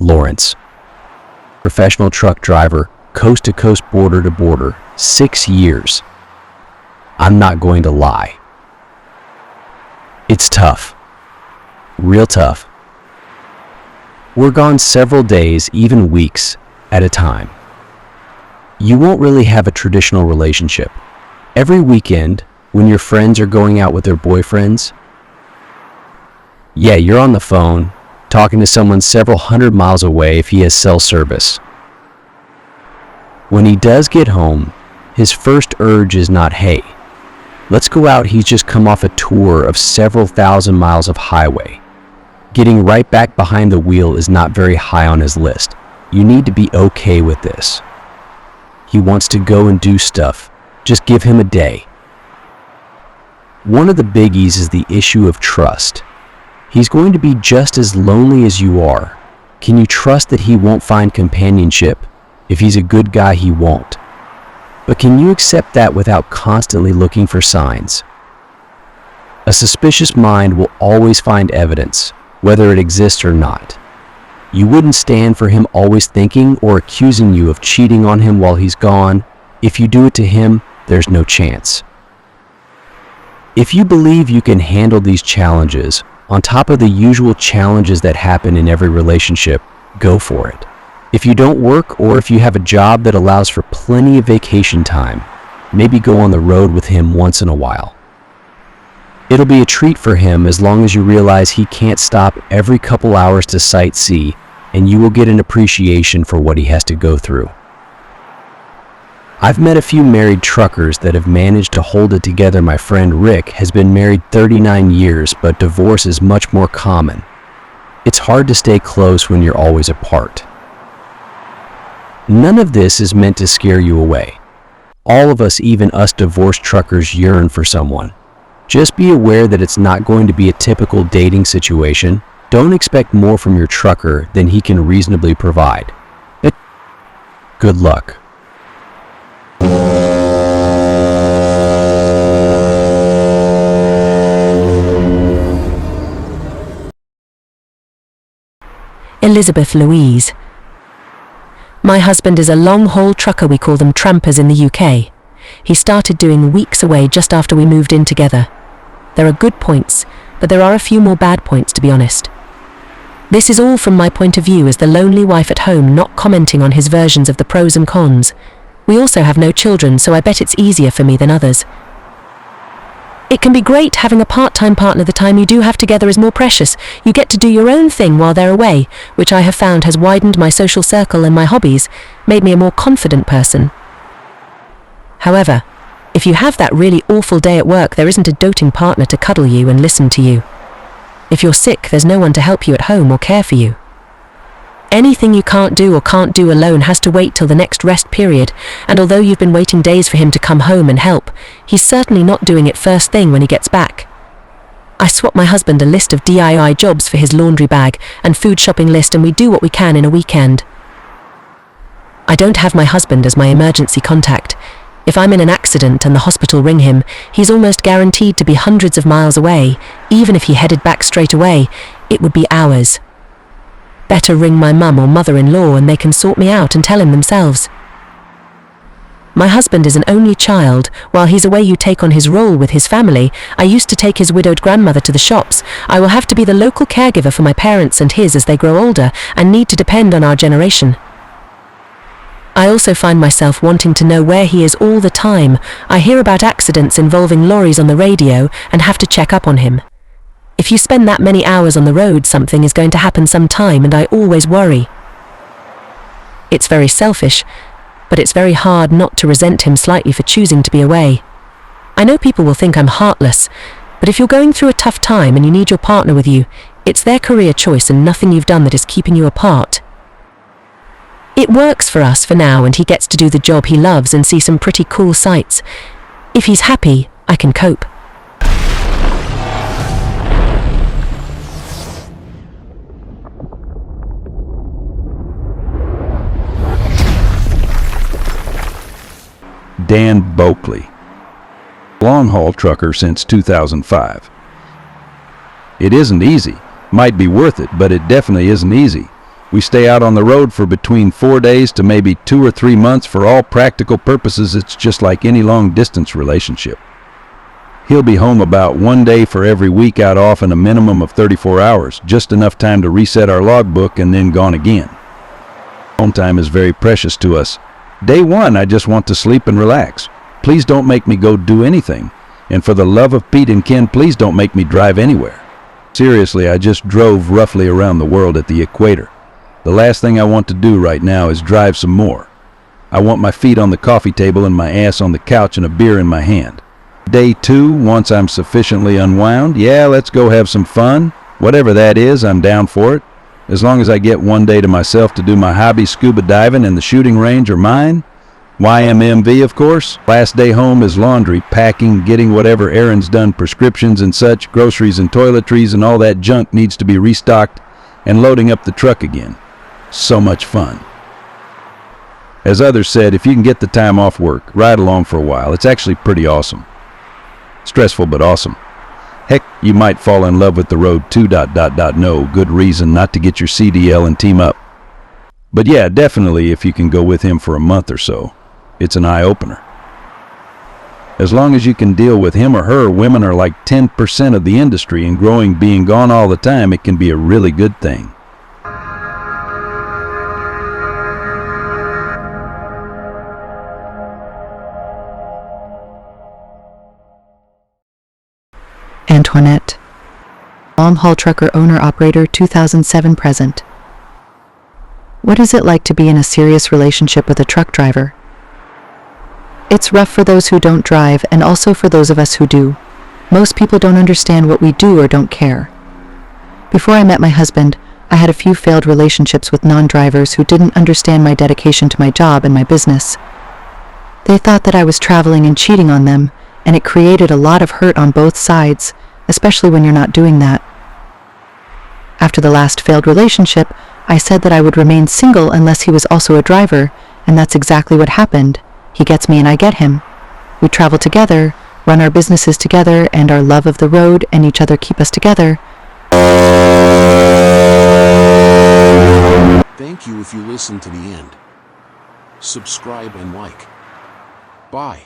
Lawrence. Professional truck driver, coast to coast, border to border, 6 years. I'm not going to lie. It's tough. Real tough. We're gone several days, even weeks at a time. You won't really have a traditional relationship. Every weekend, when your friends are going out with their boyfriends, yeah, you're on the phone, talking to someone several hundred miles away if he has cell service. When he does get home, his first urge is not, hey, let's go out. He's just come off a tour of several thousand miles of highway. Getting right back behind the wheel is not very high on his list. You need to be okay with this. He wants to go and do stuff. Just give him a day. One of the biggies is the issue of trust. He's going to be just as lonely as you are. Can you trust that he won't find companionship? If he's a good guy, he won't. But can you accept that without constantly looking for signs? A suspicious mind will always find evidence, whether it exists or not. You wouldn't stand for him always thinking or accusing you of cheating on him while he's gone. If you do it to him, there's no chance. If you believe you can handle these challenges, on top of the usual challenges that happen in every relationship, go for it. If you don't work, or if you have a job that allows for plenty of vacation time, maybe go on the road with him once in a while. It'll be a treat for him as long as you realize he can't stop every couple hours to sightsee, and you will get an appreciation for what he has to go through. I've met a few married truckers that have managed to hold it together. My friend Rick has been married 39 years, but divorce is much more common. It's hard to stay close when you're always apart. None of this is meant to scare you away. All of us, even us divorced truckers, yearn for someone. Just be aware that it's not going to be a typical dating situation. Don't expect more from your trucker than he can reasonably provide. Good luck. Elizabeth Louise. My husband is a long-haul trucker. We call them trampers in the UK. He started doing weeks away just after we moved in together. There are good points, but there are a few more bad points, to be honest. This is all from my point of view as the lonely wife at home, not commenting on his versions of the pros and cons. We also have no children, so I bet it's easier for me than others. It can be great having a part-time partner. The time you do have together is more precious. You get to do your own thing while they're away, which I have found has widened my social circle and my hobbies, made me a more confident person. However, if you have that really awful day at work, there isn't a doting partner to cuddle you and listen to you. If you're sick, there's no one to help you at home or care for you. Anything you can't do or can't do alone has to wait till the next rest period, and although you've been waiting days for him to come home and help, he's certainly not doing it first thing when he gets back. I swap my husband a list of DIY jobs for his laundry bag and food shopping list, and we do what we can in a weekend. I don't have my husband as my emergency contact. If I'm in an accident and the hospital ring him, he's almost guaranteed to be hundreds of miles away. Even if he headed back straight away, it would be hours. Better ring my mum or mother-in-law and they can sort me out and tell him themselves. My husband is an only child. While he's away, you take on his role with his family. I used to take his widowed grandmother to the shops. I will have to be the local caregiver for my parents and his as they grow older and need to depend on our generation. I also find myself wanting to know where he is all the time. I hear about accidents involving lorries on the radio and have to check up on him. If you spend that many hours on the road, something is going to happen sometime, and I always worry. It's very selfish, but it's very hard not to resent him slightly for choosing to be away. I know people will think I'm heartless, but if you're going through a tough time and you need your partner with you, it's their career choice and nothing you've done that is keeping you apart. It works for us for now, and he gets to do the job he loves and see some pretty cool sights. If he's happy, I can cope. Dan Boakley, long-haul trucker since 2005. It isn't easy. Might be worth it, but it definitely isn't easy. We stay out on the road for between 4 days to maybe 2 or 3 months. For all practical purposes, it's just like any long-distance relationship. He'll be home about 1 day for every week, out off in a minimum of 34 hours, just enough time to reset our logbook and then gone again. Home time is very precious to us. Day 1, I just want to sleep and relax. Please don't make me go do anything. And for the love of Pete and Ken, please don't make me drive anywhere. Seriously, I just drove roughly around the world at the equator. The last thing I want to do right now is drive some more. I want my feet on the coffee table and my ass on the couch and a beer in my hand. Day 2, once I'm sufficiently unwound, yeah, let's go have some fun. Whatever that is, I'm down for it. As long as I get 1 day to myself to do my hobby, scuba diving and the shooting range are mine. YMMV, of course. Last day home is laundry, packing, getting whatever errands done, prescriptions and such, groceries and toiletries and all that junk needs to be restocked, and loading up the truck again. So much fun. As others said, if you can get the time off work, ride along for a while. It's actually pretty awesome. Stressful but awesome. Heck, you might fall in love with the road too. No good reason not to get your CDL and team up. But yeah, definitely if you can go with him for a month or so. It's an eye-opener. As long as you can deal with him or her, women are like 10% of the industry, and growing, being gone all the time, it can be a really good thing. Antoinette. Long-haul trucker owner-operator 2007 present. What is it like to be in a serious relationship with a truck driver? It's rough for those who don't drive, and also for those of us who do. Most people don't understand what we do or don't care. Before I met my husband, I had a few failed relationships with non-drivers who didn't understand my dedication to my job and my business. They thought that I was traveling and cheating on them, and it created a lot of hurt on both sides, especially when you're not doing that. After the last failed relationship, I said that I would remain single unless he was also a driver, and that's exactly what happened. He gets me and I get him. We travel together, run our businesses together, and our love of the road and each other keep us together. Thank you if you listen to the end. Subscribe and like. Bye.